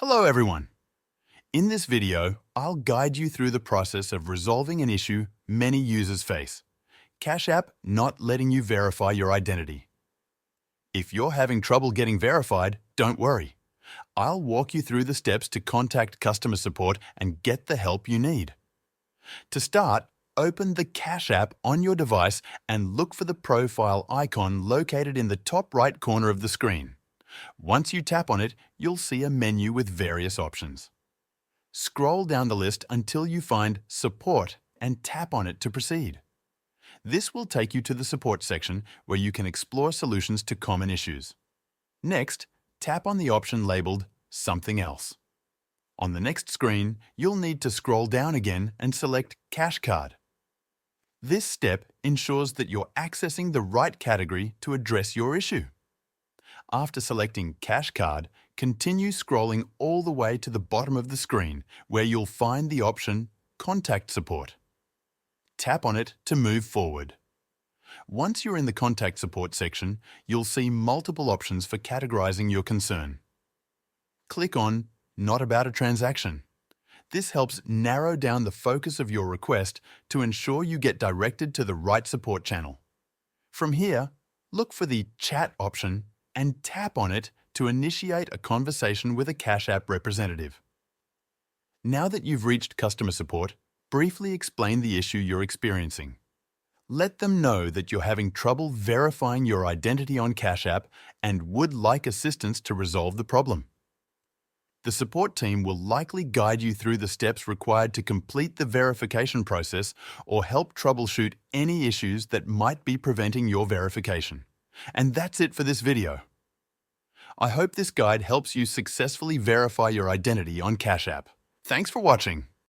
Hello everyone! In this video, I'll guide you through the process of resolving an issue many users face. Cash App not letting you verify your identity. If you're having trouble getting verified, don't worry. I'll walk you through the steps to contact customer support and get the help you need. To start, open the Cash App on your device and look for the profile icon located in the top right corner of the screen. Once you tap on it, you'll see a menu with various options. Scroll down the list until you find Support and tap on it to proceed. This will take you to the support section where you can explore solutions to common issues. Next, tap on the option labeled Something Else. On the next screen, you'll need to scroll down again and select Cash Card. This step ensures that you're accessing the right category to address your issue. After selecting Cash Card, continue scrolling all the way to the bottom of the screen where you'll find the option Contact Support. Tap on it to move forward. Once you're in the Contact Support section, you'll see multiple options for categorizing your concern. Click on Not About a Transaction. This helps narrow down the focus of your request to ensure you get directed to the right support channel. From here, look for the Chat option and tap on it to initiate a conversation with a Cash App representative. Now that you've reached customer support, briefly explain the issue you're experiencing. Let them know that you're having trouble verifying your identity on Cash App and would like assistance to resolve the problem. The support team will likely guide you through the steps required to complete the verification process or help troubleshoot any issues that might be preventing your verification. And that's it for this video. I hope this guide helps you successfully verify your identity on Cash App. Thanks for watching.